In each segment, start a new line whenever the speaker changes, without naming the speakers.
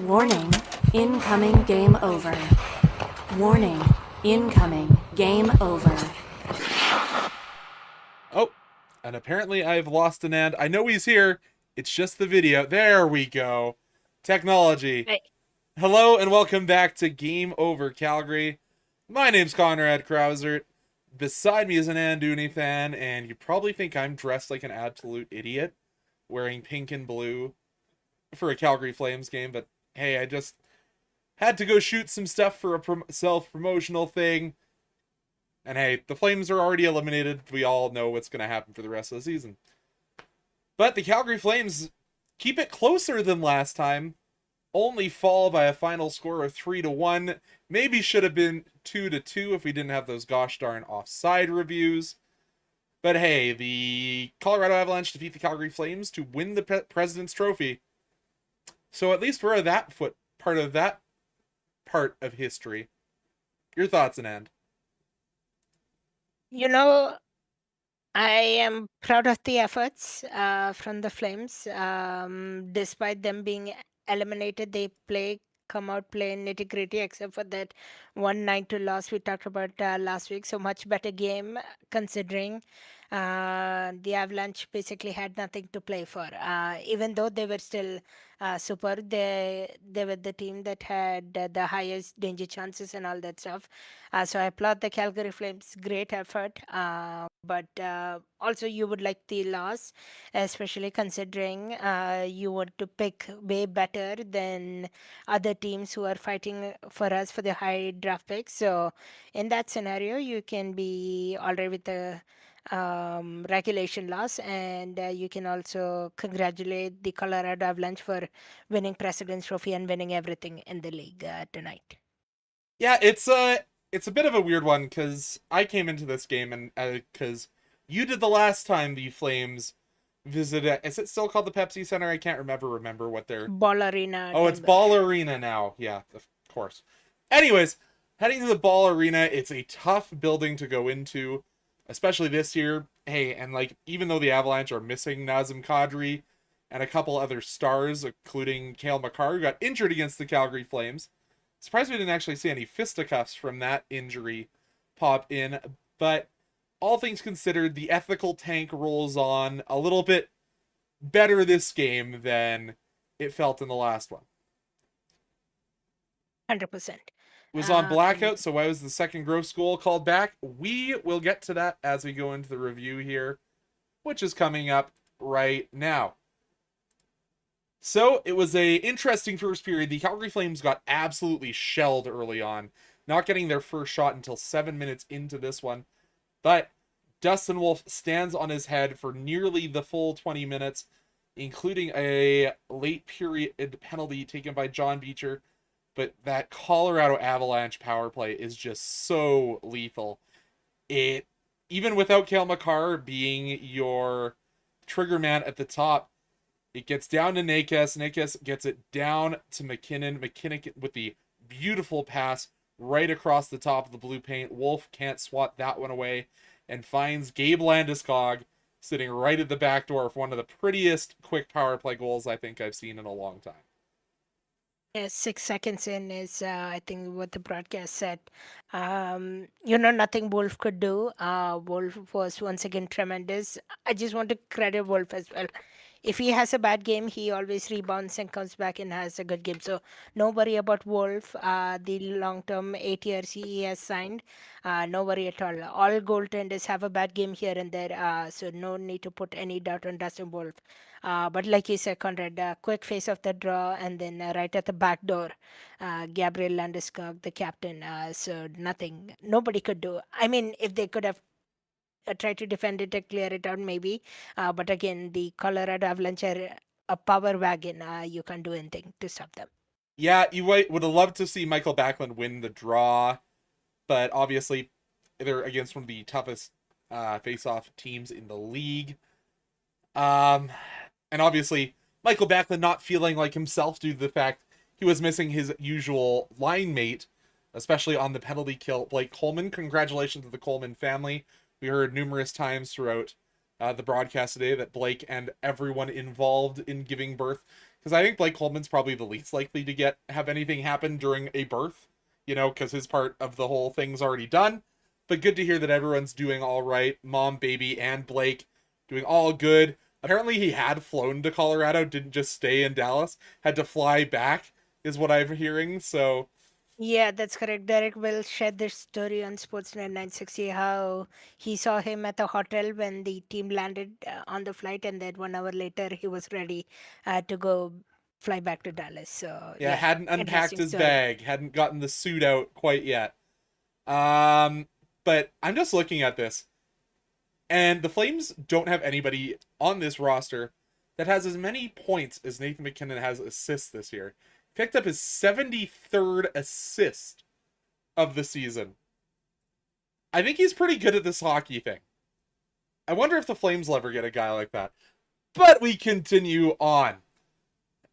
Warning, incoming game over. Warning, incoming game over.
Oh, and apparently I've lost Anand. I know he's here. It's just the video. There we go. Technology.
Hey,
Hello and welcome back to Game Over Calgary. My name's Conrad Krausert. Beside me is Anand Unithan, and you probably think I'm dressed like an absolute idiot, wearing pink and blue for a Calgary Flames game, but hey, I just had to go shoot some stuff for a self-promotional thing. And hey, the Flames are already eliminated. We all know what's going to happen for the rest of the season. But the Calgary Flames keep it closer than last time. Only fall by a final score of 3-1. Maybe should have been 2-2 if we didn't have those gosh darn offside reviews. But hey, the Colorado Avalanche defeat the Calgary Flames to win the President's Trophy. So at least we're that part of history. Your thoughts, Anand?
you know, I am proud of the efforts from the Flames. Despite them being eliminated, they come out playing nitty gritty, except for that 1-9 loss we talked about last week. So much better game considering the Avalanche basically had nothing to play for. Even though they were still super, they were the team that had the highest danger chances and all that stuff. So I applaud the Calgary Flames. Great effort. But also you would like the loss, especially considering you want to pick way better than other teams who are fighting for us for the high draft picks. So in that scenario, you can be all right with the regulation loss, and you can also congratulate the Colorado Avalanche for winning President's Trophy and winning everything in the league tonight.
Yeah, it's a bit of a weird one because I came into this game and because you did the last time the Flames visited. Is it still called the Pepsi Center? I can't remember what they're.
Ball Arena.
Oh, it's
Denver.
Ball Arena now. Yeah, of course. Anyways, heading to the Ball Arena, it's a tough building to go into, especially this year. Hey, and like even though the Avalanche are missing Nazem Kadri and a couple other stars, including Cale Makar, who got injured against the Calgary Flames. Surprised we didn't actually see any fisticuffs from that injury pop in, but all things considered, the ethical tank rolls on a little bit better this game than it felt in the last one.
100%.
It was on blackout, so why was the second gross goal called back? We will get to that as we go into the review here, which is coming up right now. So it was a interesting first period. The Calgary Flames got absolutely shelled early on, not getting their first shot until 7 minutes into this one. But Dustin Wolf stands on his head for nearly the full 20 minutes, including a late period penalty taken by John Beecher. But that Colorado Avalanche power play is just so lethal. It, even without Cale Makar being your trigger man at the top, it gets down to Nakes. Nakes gets it down to McKinnon. McKinnon with the beautiful pass right across the top of the blue paint. Wolf can't swat that one away and finds Gabe Landeskog sitting right at the back door for one of the prettiest quick power play goals I think I've seen in a long time.
Yeah, 6 seconds in is, I think, what the broadcast said. Nothing Wolf could do. Wolf was once again tremendous. I just want to credit Wolf as well. If he has a bad game, he always rebounds and comes back and has a good game. So no worry about Wolf. The long-term 8 years he has signed, no worry at all. All goaltenders have a bad game here and there, so no need to put any doubt on Dustin Wolf. But like you said, Conrad, quick face of the draw, and then right at the back door, Gabriel Landeskog, the captain. So nothing, nobody could do. I mean, if they could have tried to defend it and clear it out, maybe. But again, the Colorado Avalanche are a power wagon. You can't do anything to stop them.
Yeah, you would have loved to see Michael Backlund win the draw, but obviously they're against one of the toughest face-off teams in the league. And obviously, Michael Backlund not feeling like himself due to the fact he was missing his usual line mate, especially on the penalty kill, Blake Coleman. Congratulations to the Coleman family. We heard numerous times throughout the broadcast today that Blake and everyone involved in giving birth because I think Blake Coleman's probably the least likely to have anything happen during a birth, because his part of the whole thing's already done. But good to hear that everyone's doing all right. Mom, baby, and Blake doing all good. Apparently, he had flown to Colorado, didn't just stay in Dallas, had to fly back, is what I'm hearing. So,
Yeah, that's correct. Derek will shared this story on Sportsnet 960 how he saw him at the hotel when the team landed on the flight, and then 1 hour later he was ready to go fly back to Dallas. So
yeah,
yeah,
hadn't unpacked
interesting
his
story.
bag, hadn't gotten the suit out quite yet. But I'm just looking at this, and the Flames don't have anybody on this roster that has as many points as Nathan MacKinnon has assists this year. Picked up his 73rd assist of the season. I think he's pretty good at this hockey thing. I wonder if the Flames will ever get a guy like that. But we continue on.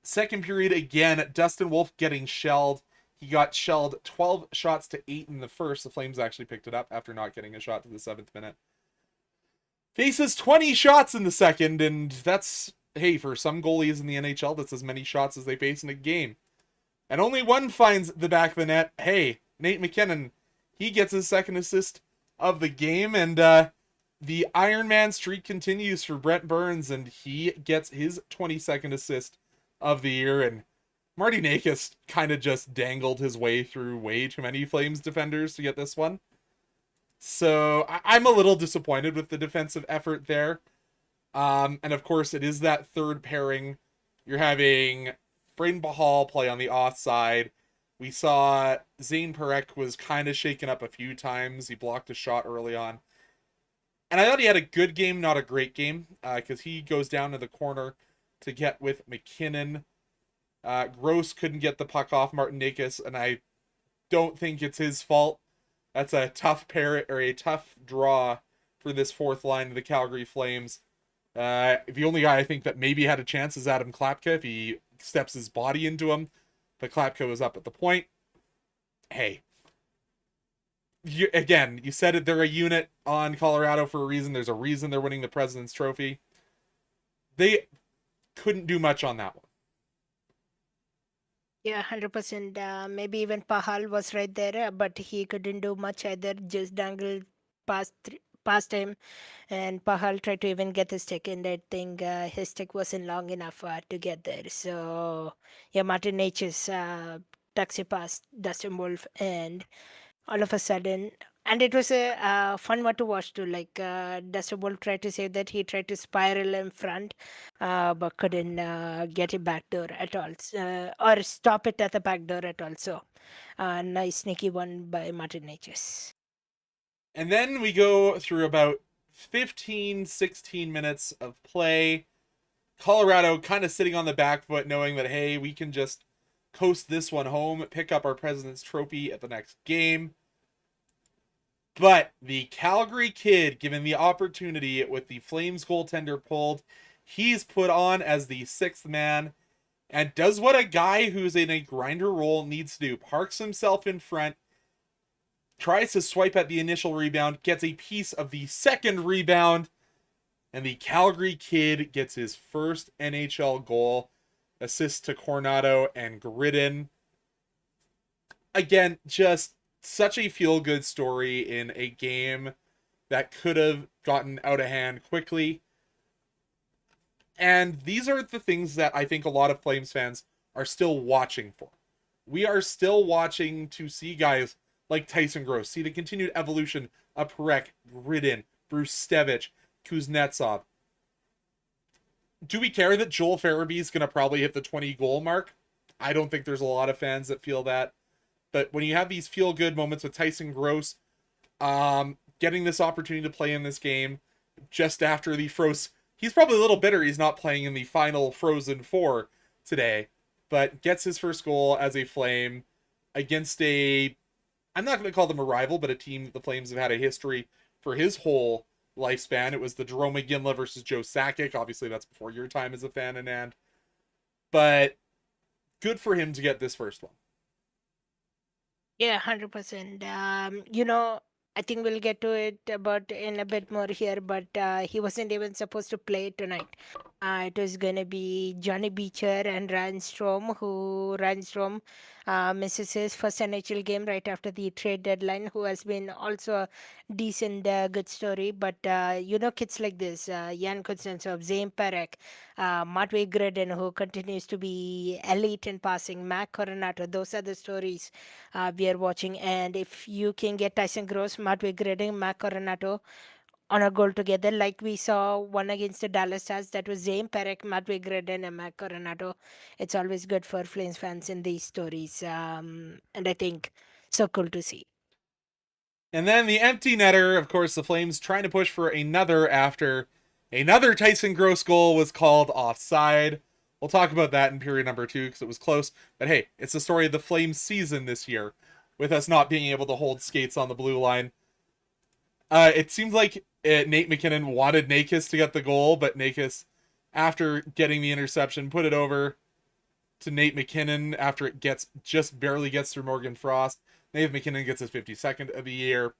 Second period again, Dustin Wolf getting shelled. He got shelled 12 shots to 8 in the first. The Flames actually picked it up after not getting a shot to the 7th minute. Faces 20 shots in the second, and that's, hey, for some goalies in the NHL, that's as many shots as they face in a game. And only one finds the back of the net. Hey, Nate MacKinnon, he gets his second assist of the game, and the Iron Man streak continues for Brent Burns, and he gets his 22nd assist of the year. And Marty Nakis kind of just dangled his way through way too many Flames defenders to get this one. So I'm a little disappointed with the defensive effort there. And of course, it is that third pairing. You're having Braden Bahl play on the offside. We saw Zane Parekh was kind of shaken up a few times. He blocked a shot early on. And I thought he had a good game, not a great game, because he goes down to the corner to get with MacKinnon. Gross couldn't get the puck off Martin Nakis, and I don't think it's his fault. That's a tough pair or a tough draw for this fourth line of the Calgary Flames. The only guy I think that maybe had a chance is Adam Klapka if he steps his body into him, but Klapka was up at the point. Hey, you said it. They're a unit on Colorado for a reason. There's a reason they're winning the President's Trophy. They couldn't do much on that one.
Yeah, 100%. Maybe even Pahal was right there, but he couldn't do much either. Just dangled past him, and Pahal tried to even get his stick, and I think his stick wasn't long enough to get there. So yeah, Martin H's taxi past Dustin Wolf, and all of a sudden, and it was a fun one to watch too. Like Dustin Wolf tried to say that he tried to spiral in front, but couldn't get it back door at all, or stop it at the back door at all. So, nice sneaky one by Martin H's.
And then we go through about 15, 16 minutes of play. Colorado kind of sitting on the back foot, knowing that, hey, we can just coast this one home, pick up our President's Trophy at the next game. But the Calgary Kid, given the opportunity with the Flames goaltender pulled, he's put on as the sixth man and does what a guy who's in a grinder role needs to do. Parks himself in front, tries to swipe at the initial rebound, gets a piece of the second rebound, and the Calgary Kid gets his first NHL goal, assist to Coronado and Gridden. Again, just such a feel-good story in a game that could have gotten out of hand quickly. And these are the things that I think a lot of Flames fans are still watching for. We are still watching to see guys like Tyson Gross, see the continued evolution of Parekh, Gridden, Bruce Stevich, Kuznetsov. Do we care that Joel Farabee is going to probably hit the 20 goal mark? I don't think there's a lot of fans that feel that. But when you have these feel-good moments with Tyson Gross, getting this opportunity to play in this game just after the he's probably a little bitter he's not playing in the final Frozen Four today, but gets his first goal as a Flame against I'm not going to call them a rival, but a team that the Flames have had a history for his whole lifespan. It was the Jerome McGinley versus Joe Sakic. Obviously, that's before your time as a fan, Anand. But good for him to get this first one.
Yeah, 100%. I think we'll get to it about in a bit more here, but he wasn't even supposed to play tonight. It was going to be Johnny Beecher and Ryan Strom misses his first NHL game right after the trade deadline, who has been also a decent, good story. But kids like this, Jan Kuznetsov, Zane Perek, Matvey Gredin, who continues to be elite in passing, Mac Coronato, those are the stories we are watching. And if you can get Tyson Gross, Matvey Gredin, Mac Coronato on a goal together, like we saw one against the Dallas Stars, that was Zane Perek, Matvey Gredin, and Mac Coronato. It's always good for Flames fans in these stories. And I think so cool to see.
And then the empty netter, of course, the Flames trying to push for another after another Tyson Gross goal was called offside. We'll talk about that in period number 2 because it was close. But hey, it's the story of the Flames season this year, with us not being able to hold skates on the blue line. It seems like Nate McKinnon wanted Nakis to get the goal, but Nakis, after getting the interception, put it over to Nate McKinnon after it just barely gets through Morgan Frost. Nate McKinnon gets his 52nd of the year.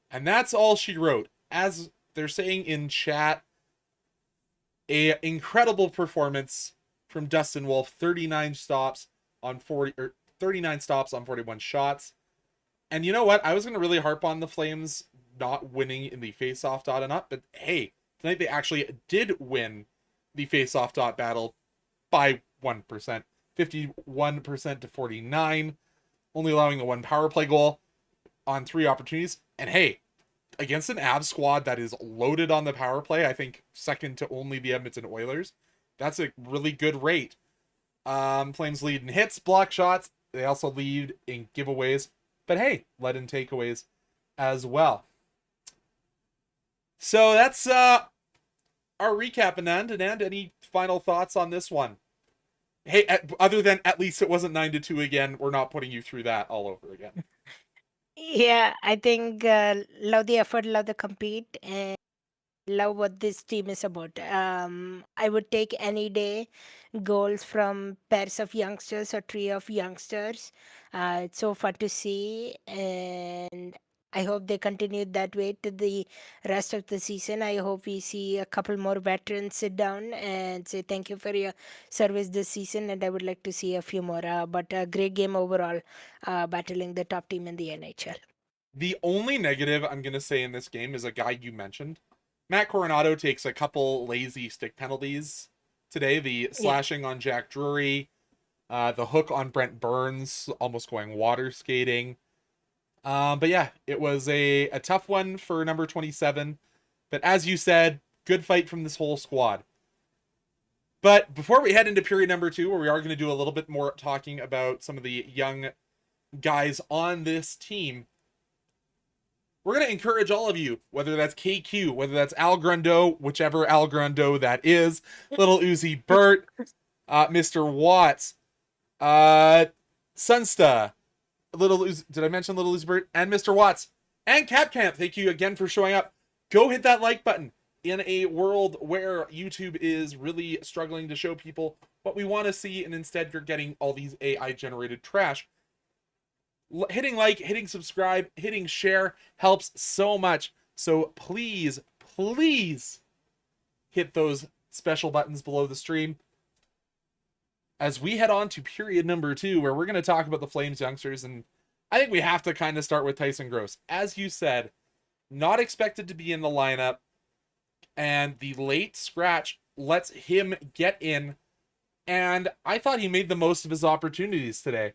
And that's all she wrote. As they're saying in chat, a incredible performance from Dustin Wolf, 39 stops on 41 shots. And you know what? I was going to really harp on the Flames not winning in the face-off dot and up, but hey, tonight they actually did win the face-off dot battle by 1%. 51% to 49, only allowing the one power play goal on 3 opportunities. And hey, against an Avs squad that is loaded on the power play, I think second to only the Edmonton Oilers, that's a really good rate. Flames lead in hits, block shots. They also lead in giveaways, but hey, led in takeaways as well. So that's our recap, Anand. Anand, any final thoughts on this one? Hey, other than at least it wasn't 9-2 again, we're not putting you through that all over again.
Yeah, I think love the effort, love the compete, and love what this team is about. I would take any day goals from pairs of youngsters or trio of youngsters. It's so fun to see, and I hope they continue that way to the rest of the season. I hope we see a couple more veterans sit down and say thank you for your service this season, and I would like to see a few more. But a great game overall, battling the top team in the NHL.
The only negative I'm going to say in this game is a guy you mentioned. Matt Coronado takes a couple lazy stick penalties today. The slashing on Jack Drury, the hook on Brent Burns, almost going water skating. But yeah, it was a tough one for number 27. But as you said, good fight from this whole squad. But before we head into period number 2, where we are going to do a little bit more talking about some of the young guys on this team, we're going to encourage all of you, whether that's KQ, whether that's Al Grundo, whichever Al Grundo that is, Little Uzi Burt, Mr. Watts, Sunsta, Little Uzi, did I mention Little Uzi Burt? And Mr. Watts, and Cap Camp, thank you again for showing up. Go hit that like button. In a world where YouTube is really struggling to show people what we want to see, and instead you're getting all these AI-generated trash, hitting like, hitting subscribe, hitting share helps so much. So please, please hit those special buttons below the stream as we head on to period number 2, where we're going to talk about the Flames youngsters. And I think we have to kind of start with Tyson Gross. As you said, not expected to be in the lineup, and the late scratch lets him get in. And I thought he made the most of his opportunities today.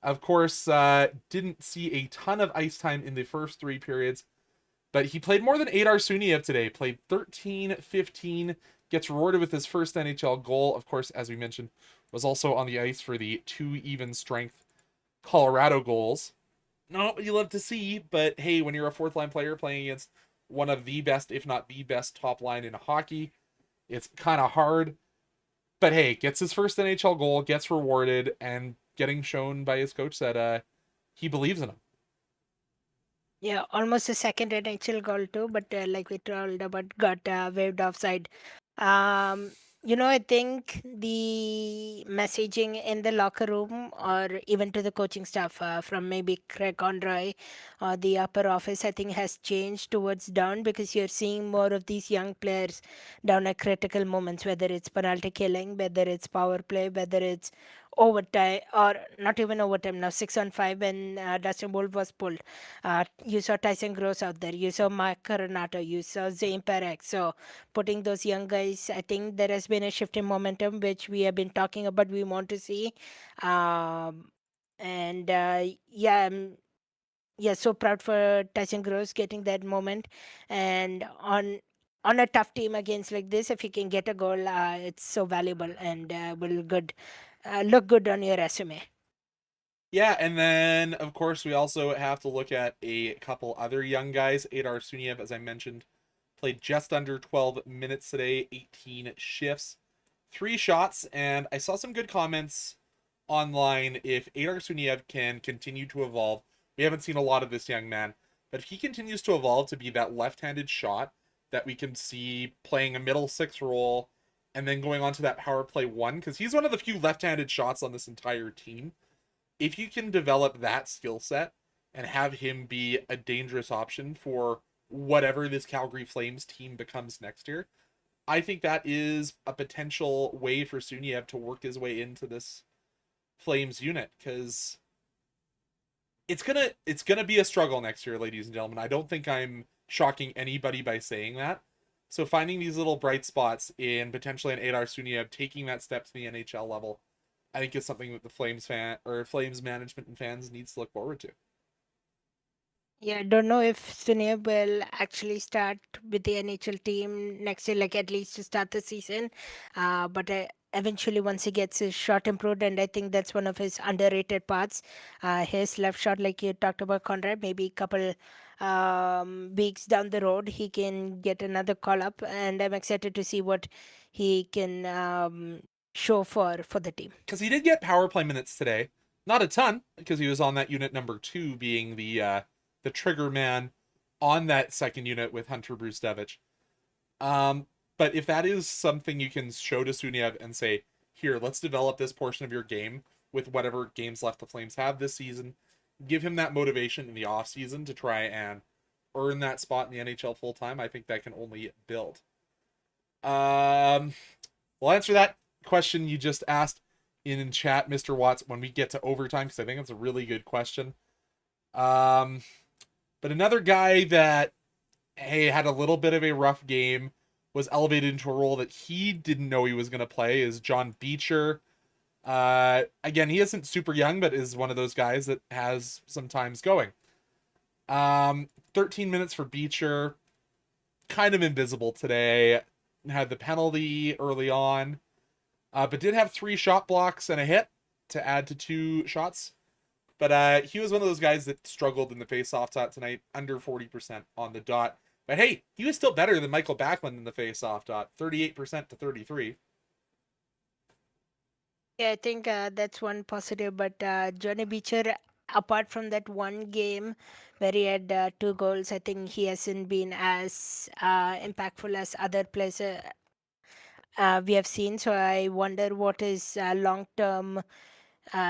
Of course, didn't see a ton of ice time in the first 3 periods, but he played more than Adar Suniev today. Played 13-15, gets rewarded with his first NHL goal. Of course, as we mentioned, was also on the ice for the 2 even strength Colorado goals. Not what you love to see, but hey, when you're a 4th-line player playing against one of the best, if not the best, top line in hockey, it's kind of hard. But hey, gets his first NHL goal, gets rewarded, and getting shown by his coach that he believes in him.
Yeah, almost a second NHL goal too, but like we told about, got waved offside. Um, I think the messaging in the locker room or even to the coaching staff from maybe Craig Conroy or the upper office, I think has changed towards down, because you're seeing more of these young players down at critical moments, whether it's penalty killing, whether it's power play, whether it's overtime, or not even overtime now, 6-on-5 when Dustin Bolt was pulled. You saw Tyson Gross out there, you saw Mark Coronato, you saw Zane Perek. So putting those young guys, I think there has been a shift in momentum, which we have been talking about. We want to see, and yeah, yeah, so proud for Tyson Gross getting that moment, and on a tough team against like this, if you can get a goal, it's so valuable and will good look good on your resume.
Yeah, and then of course we also have to look at a couple other young guys. Adar Suniev, as I mentioned, played just under 12 minutes today, 18 shifts, 3 shots, and I saw some good comments online. If Adar Suniev can continue to evolve, we haven't seen a lot of this young man, but if he continues to evolve to be that left-handed shot that we can see playing a middle six role and then going on to that power play one, because he's one of the few left-handed shots on this entire team. If you can develop that skill set and have him be a dangerous option for whatever this Calgary Flames team becomes next year, I think that is a potential way for Suniev to work his way into this Flames unit, because it's gonna be a struggle next year, ladies and gentlemen. I don't think I'm shocking anybody by saying that. So finding these little bright spots in potentially an Adar Suniev taking that step to the NHL level, I think is something that the Flames management and fans needs to look forward to.
Yeah, I don't know if Sunil will actually start with the NHL team next year, like at least to start the season. But eventually, once he gets his shot improved, and I think that's one of his underrated parts, his left shot, like you talked about, Conrad, maybe a couple weeks down the road, he can get another call up, and I'm excited to see what he can show for the team.
Because he did get power play minutes today, not a ton, because he was on that unit number 2, being the trigger man on that second unit with Hunter Brustevich. Um, but if that is something you can show to Suniev and say, here, let's develop this portion of your game with whatever games left the Flames have this season, give him that motivation in the off season to try and earn that spot in the NHL full time, I think that can only build. We'll answer that question you just asked in chat, Mr. Watts, when we get to overtime, because I think it's a really good question. Um, but another guy that, hey, had a little bit of a rough game, was elevated into a role that he didn't know he was going to play, is John Beecher. Again, he isn't super young, but is one of those guys that has some times going. 13 minutes for Beecher, kind of invisible today. Had the penalty early on, but did have 3 shot blocks and a hit to add to 2 shots. But he was one of those guys that struggled in the face-off dot tonight, under 40% on the dot. But hey, he was still better than Michael Backlund in the face-off dot, 38% to 33.
Yeah, I think that's one positive. But Johnny Beecher, apart from that one game where he had 2 goals, I think he hasn't been as impactful as other players we have seen. So I wonder what his long-term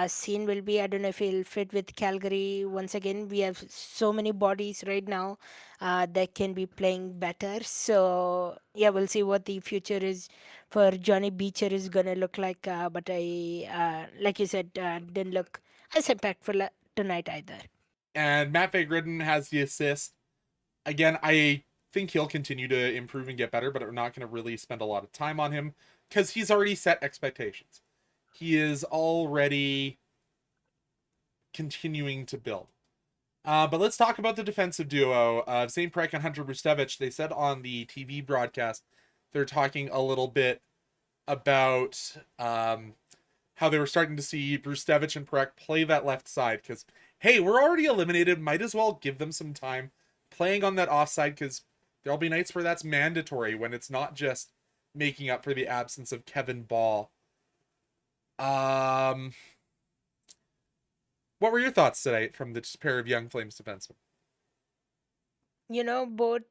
scene will be. I don't know if he'll fit with Calgary. Once again, we have so many bodies right now that can be playing better. So yeah, we'll see what the future is for Johnny Beecher is gonna look like. But like you said, didn't look as impactful tonight either.
And Matt Gridden has the assist. Again, I think he'll continue to improve and get better, but we're not going to really spend a lot of time on him because he's already set expectations. He is already continuing to build. But let's talk about the defensive duo of St. Prek and Hunter Brustevich. They said on the TV broadcast they're talking a little bit about how they were starting to see Brustevich and Prek play that left side because, hey, we're already eliminated. Might as well give them some time playing on that offside because there'll be nights where that's mandatory when it's not just making up for the absence of Kevin Bahl. Um, what were your thoughts today from this pair of young Flames defensemen?
Both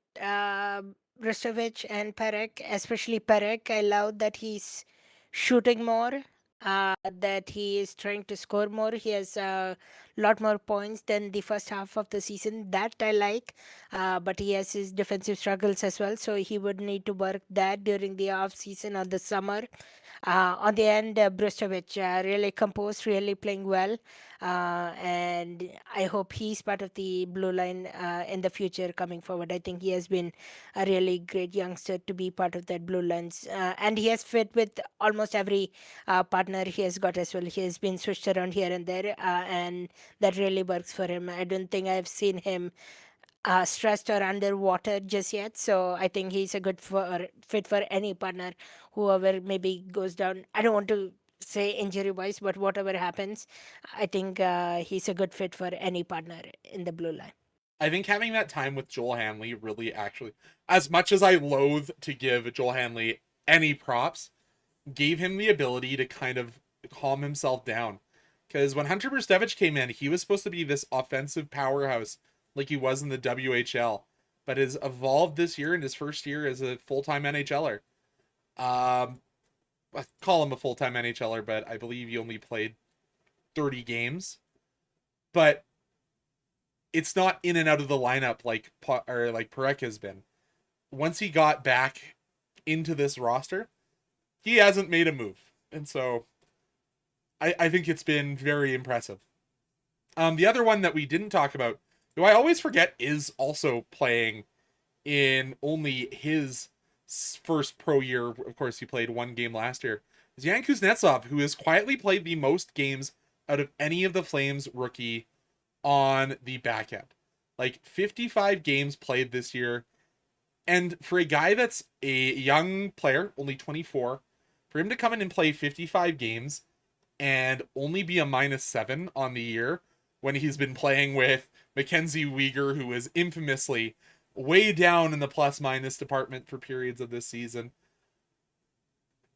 Bristovich and Perek, especially Perek, I love that he's shooting more, that he is trying to score more. He has a lot more points than the first half of the season. That I like, but he has his defensive struggles as well. So he would need to work that during the off season or the summer. On the end, Bristovich really composed, really playing well, and I hope he's part of the blue line in the future coming forward. I think he has been a really great youngster to be part of that blue lines, and he has fit with almost every partner he has got as well. He has been switched around here and there, and that really works for him. I don't think I've seen him stressed or underwater just yet. So I think he's a good fit for any partner, whoever maybe goes down. I don't want to say injury wise, but whatever happens, I think he's a good fit for any partner in the blue line.
I think having that time with Joel Hanley really actually, as much as I loathe to give Joel Hanley any props, gave him the ability to kind of calm himself down. Because when Hunter Brzustevich came in, he was supposed to be this offensive powerhouse like he was in the WHL, but has evolved this year in his first year as a full-time NHLer. I call him a full-time NHLer, but I believe he only played 30 games. But it's not in and out of the lineup like Perek has been. Once he got back into this roster, he hasn't made a move. And so I think it's been very impressive. The other one that we didn't talk about, who I always forget is also playing in only his first pro year. Of course, he played one game last year. Is Yan Kuznetsov, who has quietly played the most games out of any of the Flames rookie on the back end. Like 55 games played this year. And for a guy that's a young player, only 24, for him to come in and play 55 games and only be a -7 on the year when he's been playing with Mackenzie Weegar, who is infamously way down in the plus-minus department for periods of this season.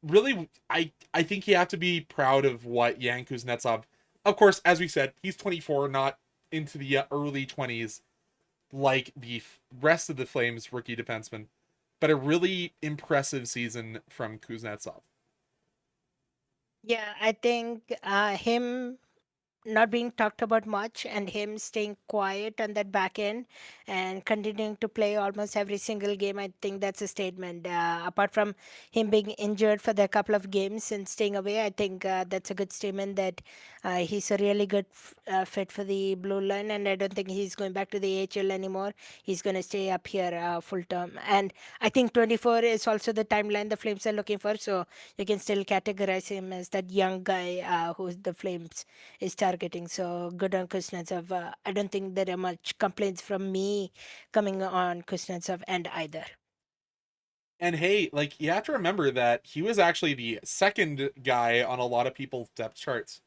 Really, I think you have to be proud of what Yan Kuznetsov, of course, as we said, he's 24, not into the early 20s like the rest of the Flames rookie defensemen, but a really impressive season from Kuznetsov.
Yeah, I think him not being talked about much and him staying quiet on that back end and continuing to play almost every single game, I think that's a statement. Apart from him being injured for the couple of games and staying away, I think that's a good statement that he's a really good fit for the blue line, and I don't think he's going back to the AHL anymore. He's going to stay up here full term, and I think 24 is also the timeline the Flames are looking for, so you can still categorize him as that young guy who the Flames is targeting. So good on Kuznetsov. I don't think there are much complaints from me coming on Kuznetsov and either.
And hey, like, you have to remember that he was actually the second guy on a lot of people's depth charts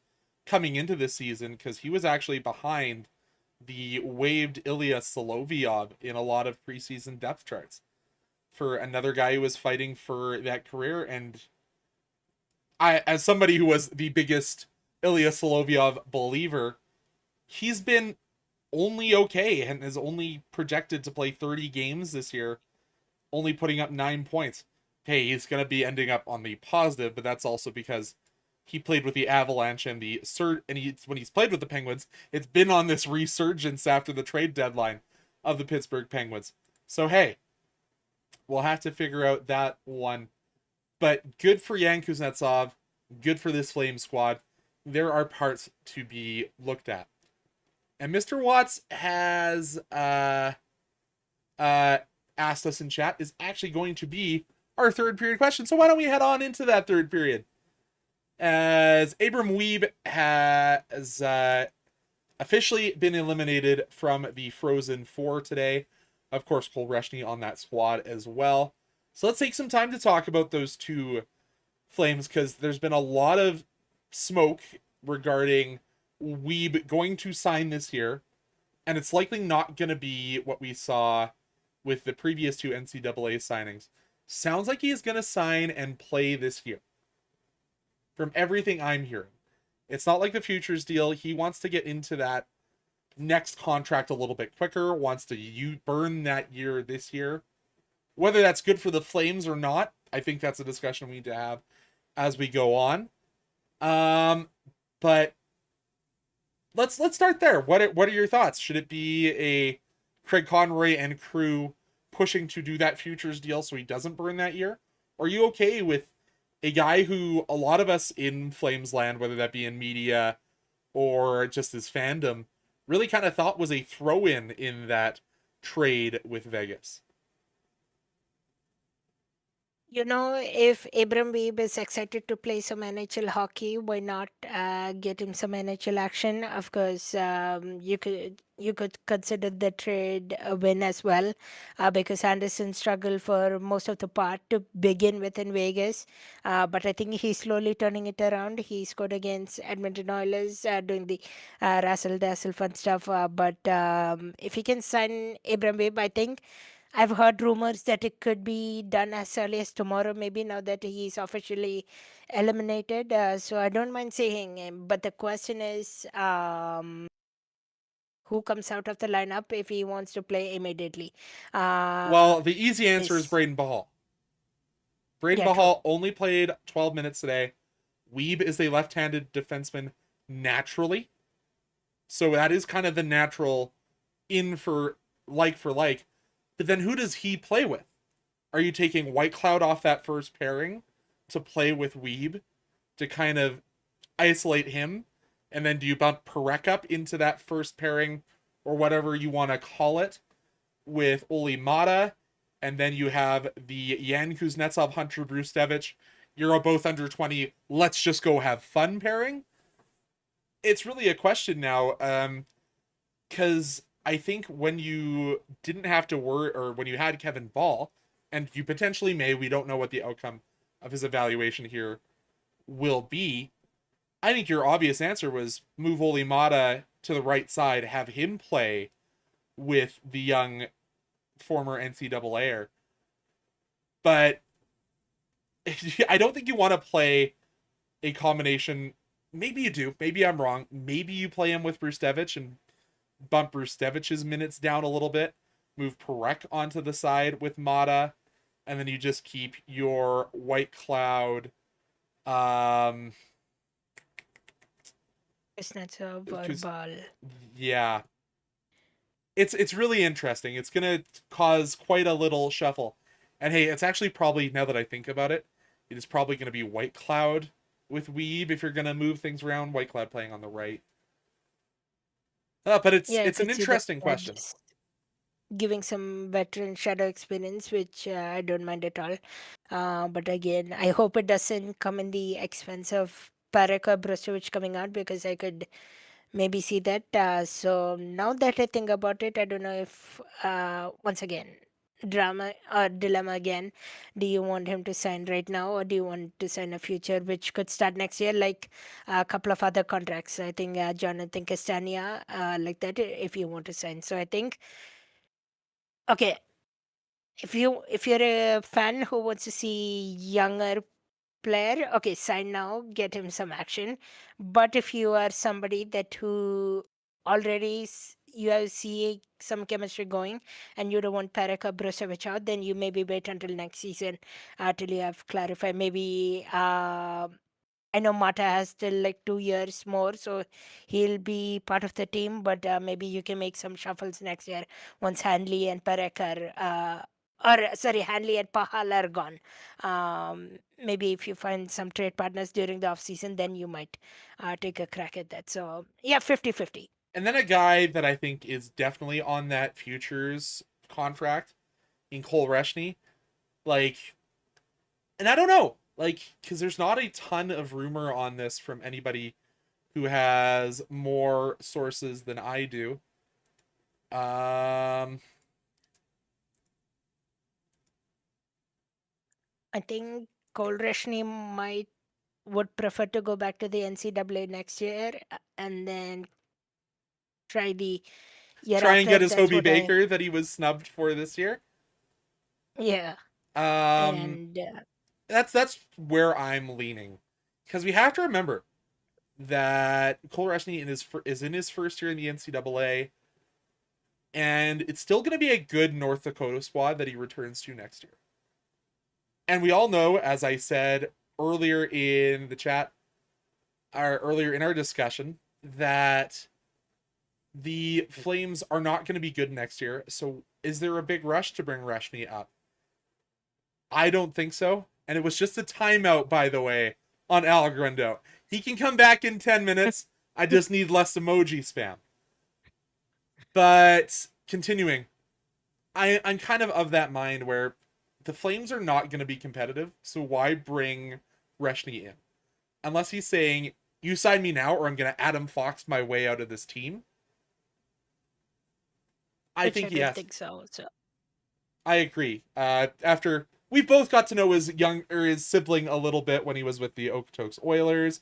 coming into this season, because he was actually behind the waived Ilya Solovyov in a lot of preseason depth charts for another guy who was fighting for that career. And I, as somebody who was the biggest Ilya Solovyov believer, he's been only okay and is only projected to play 30 games this year, only putting up 9 points. Hey, he's going to be ending up on the positive, but that's also because he played with the Avalanche and when he's played with the Penguins, it's been on this resurgence after the trade deadline of the Pittsburgh Penguins. So hey, we'll have to figure out that one. But good for Yan Kuznetsov, good for this Flame squad. There are parts to be looked at. And Mr. Watts has asked us in chat is actually going to be our third period question. So why don't we head on into that third period? As Abram Weeb has officially been eliminated from the Frozen Four today. Of course, Cole Reshny on that squad as well. So let's take some time to talk about those two Flames, because there's been a lot of smoke regarding Weeb going to sign this year, and it's likely not going to be what we saw with the previous two NCAA signings. Sounds like he is going to sign and play this year, from everything I'm hearing. It's not like the futures deal. He wants to get into that next contract a little bit quicker, wants to burn that year this year. Whether that's good for the Flames or not, I think that's a discussion we need to have as we go on. But let's start there. What are your thoughts? Should it be a Craig Conroy and crew pushing to do that futures deal so he doesn't burn that year? Or are you okay with a guy who a lot of us in Flames land, whether that be in media or just his fandom, really kind of thought was a throw in that trade with Vegas?
If Abram Weeb is excited to play some NHL hockey, why not get him some NHL action? Of course, you could consider the trade a win as well, because Anderson struggled for most of the part to begin with in Vegas, but I think he's slowly turning it around. He scored against Edmonton Oilers, doing the razzle dazzle fun stuff. But if he can sign Abram Weeb, I think. I've heard rumors that it could be done as early as tomorrow, maybe now that he's officially eliminated. So I don't mind saying him. But the question is, who comes out of the lineup if he wants to play immediately? Uh,
Well, the easy answer is
is
Braden Ball. Braden
Yeah, true.
Ball only played 12 minutes today. Weeb is a left-handed defenseman naturally, so that is kind of the natural in for like. But then who does he play with? Are you taking White Cloud off that first pairing to play with Weeb to kind of isolate him? And then do you bump Perek up into that first pairing or whatever you want to call it with Oli Mata? And then you have the Yan Kuznetsov, Hunter Brustevich. You're both under 20. Let's just go have fun pairing. It's really a question now. Because I think when you didn't have to worry, or when you had Kevin Bahl, and you potentially may, we don't know what the outcome of his evaluation here will be. I think your obvious answer was move Oli Mata to the right side, have him play with the young former NCAA. But I don't think you want to play a combination. Maybe you do. Maybe I'm wrong. Maybe you play him with Brustevich and bump Brustevich's minutes down a little bit, move Perek onto the side with Mata, and then you just keep your White Cloud. Um,
Kuznetsov or
because
Ball.
yeah, it's really interesting. It's gonna cause quite a little shuffle, and hey, it's actually probably now that I think about it, it is probably gonna be White Cloud with Weeb if you're gonna move things around. White Cloud playing on the right. But
Yeah, I
it's an
could see that
interesting question.
just giving some veteran shadow experience, which I don't mind at all. But again, I hope it doesn't come in the expense of Parek or Brozovic coming out, because I could maybe see that. So now that I think about it, I don't know if, once again, drama or dilemma again. Do you want him to sign right now, or do you want to sign a future which could start next year, like a couple of other contracts? I think Jonathan Castagna, like that, if you want to sign. So I think, okay, if you're a fan who wants to see younger player, okay, sign now, get him some action. But if you are somebody that who already you have see some chemistry going, and you don't want Perek or Brozovic out, then you maybe wait until next season, till you have clarified. Maybe I know Mata has still like 2 years more, so he'll be part of the team. But maybe you can make some shuffles next year once Hanley and Perek are, or sorry, Hanley and Pahal are gone. Maybe if you find some trade partners during the off season, then you might take a crack at that. So yeah, 50-50.
And then a guy that I think is definitely on that futures contract in Cole Reshney. Like, and I don't know, like, because there's not a ton of rumor on this from anybody who has more sources than I do. Um,
I think Cole Reshny might would prefer to go back to the NCAA next year, and then try the year
try and
after.
get his
That's
Hobie
what I,
Baker that he was snubbed for this year.
yeah.
Um,
And
that's where I'm leaning, because we have to remember that Cole Rushney is in his first year in the NCAA, and it's still going to be a good North Dakota squad that he returns to next year. And we all know, as I said earlier in the chat, or earlier in our discussion, that the Flames are not going to be good next year. So is there a big rush to bring Rushney up? I don't think so. And it was just a timeout, by the way, on Algrundo. He can come back in 10 minutes. I just need less emoji spam. But continuing, I'm kind of that mind where the Flames are not going to be competitive. So why bring Rushney in? Unless he's saying, you sign me now or I'm going to Adam Fox my way out of this team. I
Which
think
I don't
yes.
think so. So
I agree. After we both got to know his sibling a little bit when he was with the Okotoks Oilers.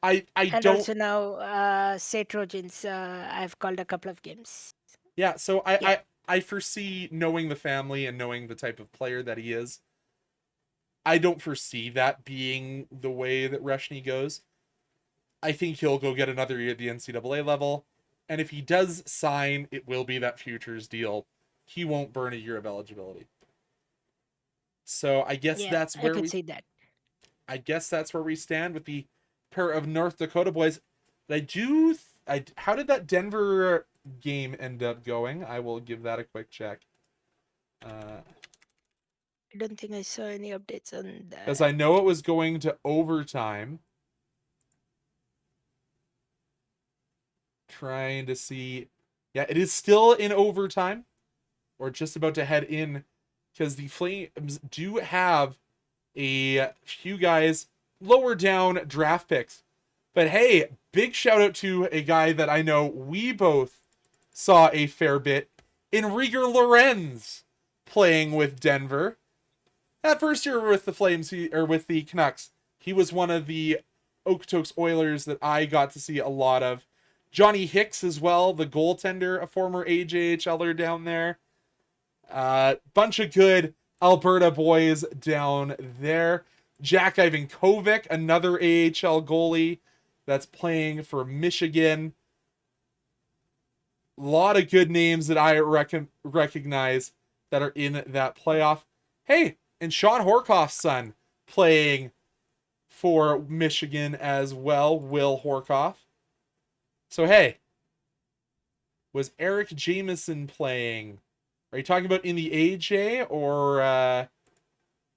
I
and
don't.
also now, say Trojans. I've called a couple of games.
Yeah, so
Yeah.
I foresee, knowing the family and knowing the type of player that he is, I don't foresee that being the way that Rushney goes. I think he'll go get another year at the NCAA level, and if he does sign, it will be that futures deal. He won't burn a year of eligibility. So I guess
Yeah,
that's
I
where
could see that.
I guess that's where we stand with the pair of North Dakota boys. How did that Denver game end up going? I will give that a quick check.
I don't think I saw any updates on
Because
that.
I know it was going to overtime. Trying to see. Yeah, it is still in overtime. Or just about to head in. Because the Flames do have a few guys lower down draft picks. But hey, big shout out to a guy that I know we both saw a fair bit in Rieger Lorenz playing with Denver. That first year with the Flames, with the Canucks, he was one of the Okotoks Oilers that I got to see a lot of. Johnny Hicks as well, the goaltender, a former AJHLer down there. Bunch of good Alberta boys down there. Jack Ivankovic, another AHL goalie that's playing for Michigan. A lot of good names that I recognize that are in that playoff. Hey, and Sean Horkoff's son playing for Michigan as well, Will Horkoff. So hey, was Eric Jameson playing? Are you talking about in the AJ or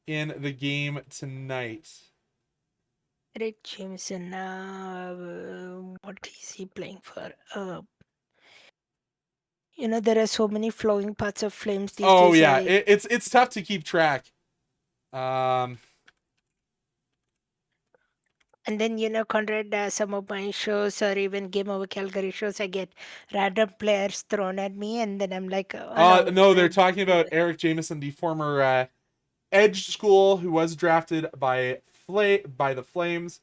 in the game tonight?
Eric Jameson. What is he playing for? There are so many flowing parts of Flames these
Oh
days.
yeah, it's tough to keep track.
And then, Conrad, some of my shows or even Game Over Calgary shows, I get random players thrown at me, and then I'm like, hello.
No, they're talking about Eric Jameson, the former Edge School who was drafted by the Flames.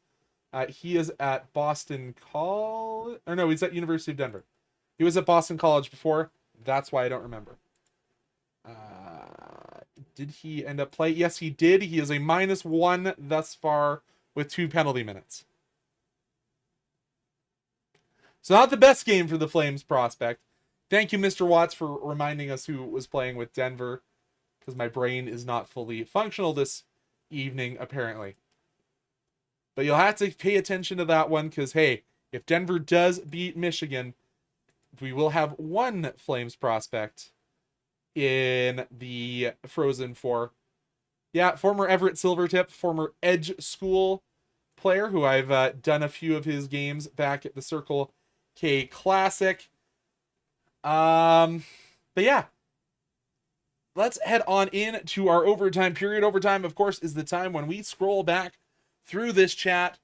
He is at Boston College. Or no, he's at University of Denver. He was at Boston College before. That's why I don't remember. Did he end up playing? Yes, he did. He is a -1 thus far with 2 penalty minutes. So not the best game for the Flames prospect. Thank you, Mr. Watts, for reminding us who was playing with Denver, because my brain is not fully functional this evening, apparently. But you'll have to pay attention to that one, because, hey, if Denver does beat Michigan, we will have one Flames prospect in the Frozen Four. Yeah, former Everett Silvertip, former Edge School player, who I've done a few of his games back at the Circle K Classic. But yeah, let's head on in to our overtime period. Overtime, of course, is the time when we scroll back through this chat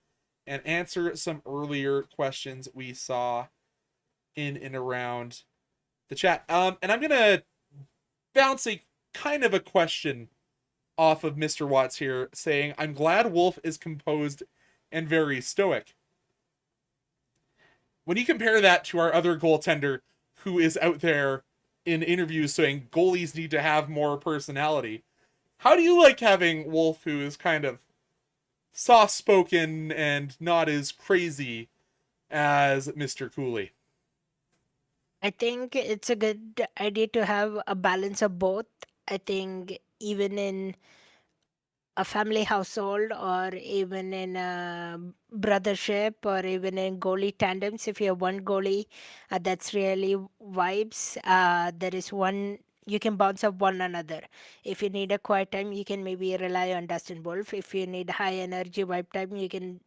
and answer some earlier questions we saw in and around the chat. And I'm gonna bounce a kind of a question off of Mr. Watts here, saying, I'm glad Wolf is composed and very stoic. When you compare that to our other goaltender who is out there in interviews saying goalies need to have more personality, how do you like having Wolf, who is kind of soft-spoken and not as crazy as Mr. Cooley?
I think it's a good idea to have a balance of both. I think even in a family household or even in a brothership or even in goalie tandems, if you have one goalie that's really vibes, there is one you can bounce off one another. If you need a quiet time, you can maybe rely on Dustin Wolf. If you need high energy vibe time, you can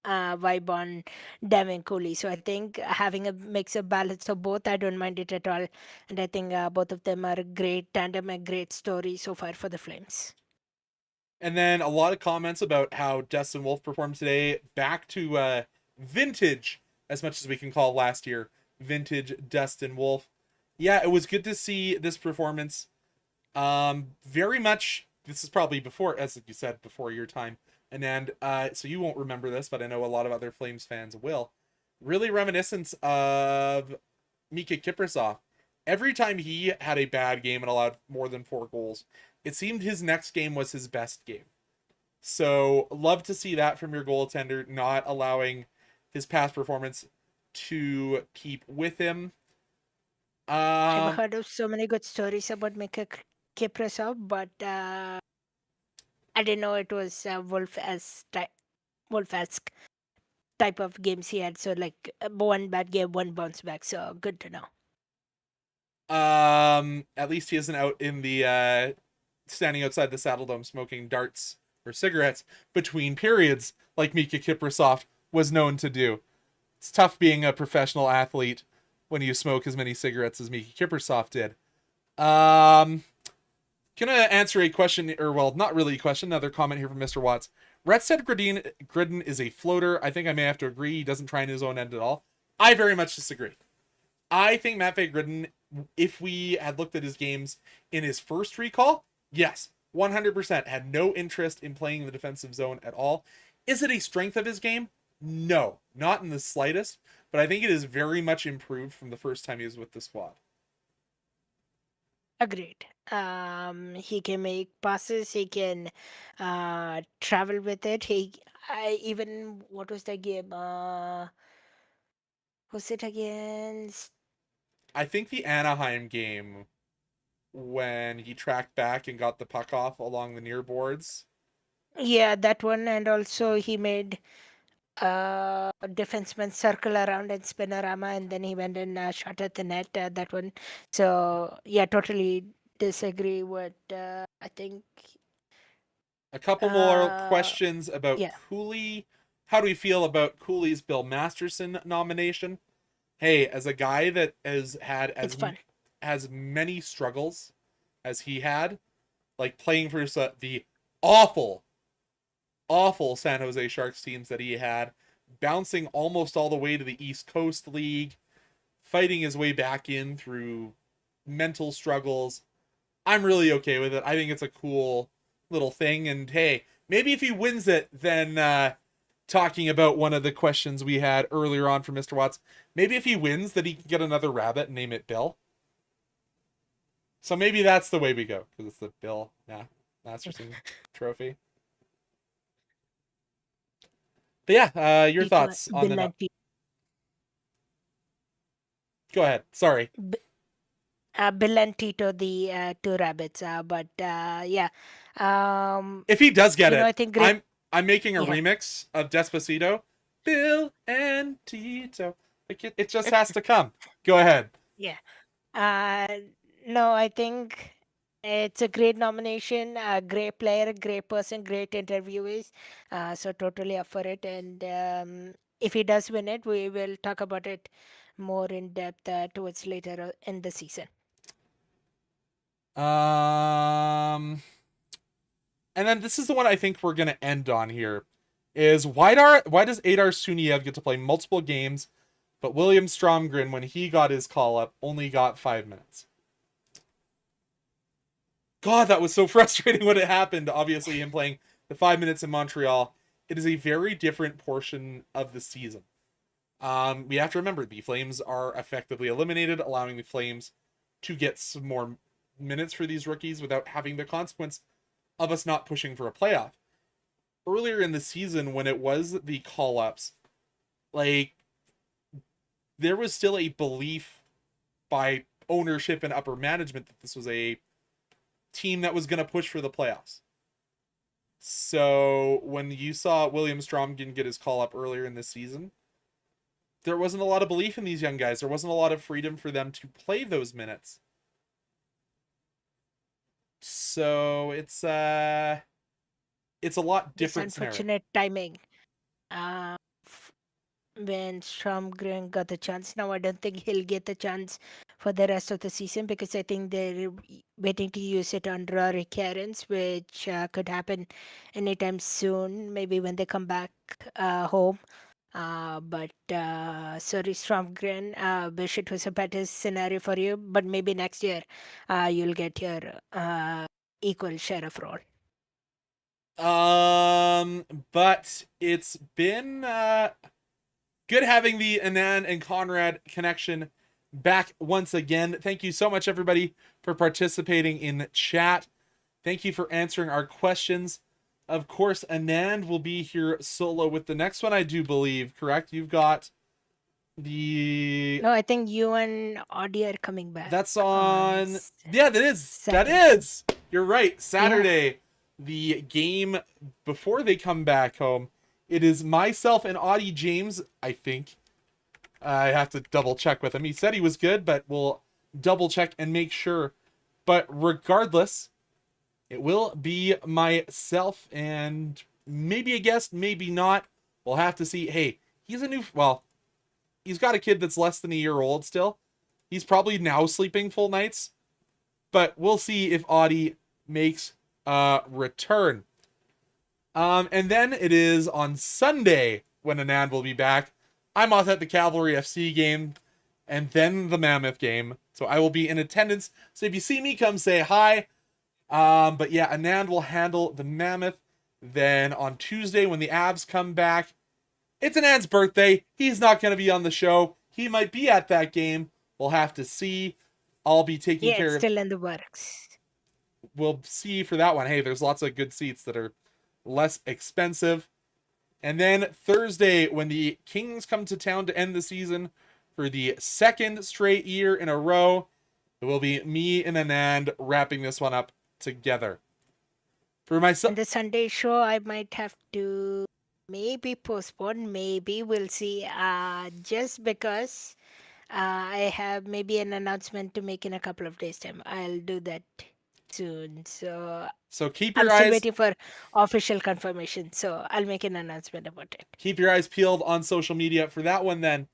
vibe on Devin Cooley. So I think having a mix of balance of both, I don't mind it at all. And I think both of them are a great tandem, a great story so far for the Flames.
And then a lot of comments about how Dustin Wolf performed today. Back to vintage, as much as we can call last year, vintage Dustin Wolf. Yeah, it was good to see this performance. Very much, this is probably before, as you said, before your time. And so you won't remember this, but I know a lot of other Flames fans will. Really reminiscent of Mika Kiprasov. Every time he had a bad game and allowed more than 4 goals, it seemed his next game was his best game. So love to see that from your goaltender, not allowing his past performance to keep with him.
I've
Um,
heard of so many good stories about Mika Kiprasov, but I didn't know it was Wolf-esque type of games he had. So like one bad game, one bounce back. So good to know.
at least he isn't out in the standing outside the Saddle Dome smoking darts or cigarettes between periods like Mika Kiprasov was known to do. It's tough being a professional athlete when you smoke as many cigarettes as Mika Kiprasov did. Gonna answer a question, or well, not really a question, another comment here from Mr. Watts. Rhett said Gridden is a floater. I think I may have to agree. He doesn't try in his own end at all. I very much disagree. I think Matvei Gridden, if we had looked at his games in his first recall, yes, 100% had no interest in playing the defensive zone at all. Is it a strength of his game? No, not in the slightest. But I think it is very much improved from the first time he was with the squad.
Agreed. He can make passes. He can travel with it. I even what was the game? Was it against?
I think the Anaheim game, when he tracked back and got the puck off along the near boards.
Yeah, that one, and also he made defenseman circle around and spinorama, and then he went and shot at the net. That one. So yeah, totally disagree with. I think.
A couple more
Uh,
questions about
yeah,
Cooley. How do we feel about Cooley's Bill Masterson nomination? Hey, as a guy that has had
it's fun.
as many struggles as he had, like playing for the awful, awful San Jose Sharks teams that he had, bouncing almost all the way to the East Coast League, fighting his way back in through mental struggles. I'm really okay with it. I think it's a cool little thing. And hey, maybe if he wins it, then talking about one of the questions we had earlier on from Mr. Watts, maybe if he wins, that he can get another rabbit and name it Bill. So maybe that's the way we go, because it's the Bill Masterson trophy. But yeah, your
Tito,
thoughts on
Bill
the
and Tito.
Go ahead. Sorry.
Bill and Tito, the two rabbits. But yeah,
If he does get
I
it,
think great.
I'm making a
Yeah,
remix of Despacito. Bill and Tito. Like it just has to come. Go ahead.
yeah. Uh, no, I think it's a great nomination. A great player, great person, great interviewees. So totally up for it. And if he does win it, we will talk about it more in depth towards later in the season.
Um and then this is the one I think we're gonna end on here. Is why does Adar Suniev get to play multiple games, but William Stromgren, when he got his call up, only got 5 minutes? God, that was so frustrating when it happened. Obviously, him playing the 5 minutes in Montreal. It is a very different portion of the season. We have to remember the Flames are effectively eliminated, allowing the Flames to get some more minutes for these rookies without having the consequence of us not pushing for a playoff. Earlier in the season, when it was the call ups, like there was still a belief by ownership and upper management that this was a team that was going to push for the playoffs. So when you saw William Stromgren get his call up earlier in this season, there wasn't a lot of belief in these young guys. There wasn't a lot of freedom for them to play those minutes. So it's a lot different
It's
scenario.
unfortunate timing. When Stromgren got the chance. Now I don't think he'll get the chance for the rest of the season because I think they're waiting to use it on Rory Cairns, which could happen anytime soon, maybe when they come back home. But sorry, Stromgren, wish it was a better scenario for you, but maybe next year you'll get your equal share of role.
But it's been good having the Anand and Conrad connection back once again. Thank you so much, everybody, for participating in chat. Thank you for answering our questions. Of course, Anand will be here solo with the next one, I do believe, correct? You've got the...
No, I think you and Audie are coming back.
That's on...
s-
Yeah, that is.
Second.
That is. You're right. Saturday, the game before they come back home. It is myself and Audie James, I think. I have to double check with him. He said he was good, but we'll double check and make sure. But regardless, it will be myself and maybe a guest, maybe not. We'll have to see. Hey, he's a new... Well, he's got a kid that's less than a year old still. He's probably now sleeping full nights. But we'll see if Audie makes a return. And then it is on Sunday when Anand will be back. I'm off at the Cavalry FC game and then the Mammoth game. So I will be in attendance. So if you see me, come say hi. But yeah, Anand will handle the Mammoth. Then on Tuesday when the Avs come back, it's Anand's birthday. He's not going to be on the show. He might be at that game. We'll have to see. I'll be taking
Yeah,
care
it's
of...
still in the works.
We'll see for that one. Hey, there's lots of good seats that are less expensive. And then Thursday, when the Kings come to town to end the season for the second straight year in a row, it will be me and Anand wrapping this one up together. For myself...
And the Sunday show, I might have to maybe postpone. Maybe we'll see. Just because I have maybe an announcement to make in a couple of days' time. I'll do that soon. So
So keep
I'm
your
still
eyes...
waiting for official confirmation. So I'll make an announcement about it.
Keep your eyes peeled on social media for that one then.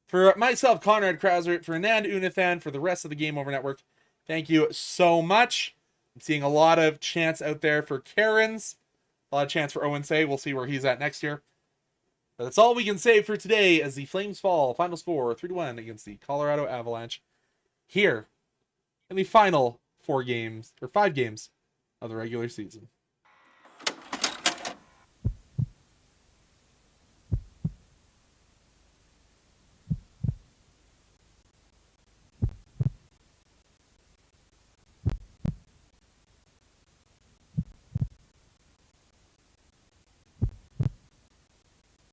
For myself, Conrad Krausert, for Anand Unithan, for the rest of the Game Over Network, thank you so much. I'm seeing a lot of chance out there for Karen's. A lot of chance for Owen Say. We'll see where he's at next year. But that's all we can say for today as the Flames fall. Final score 3-1 against the Colorado Avalanche. Here in the final 5 games of the regular season.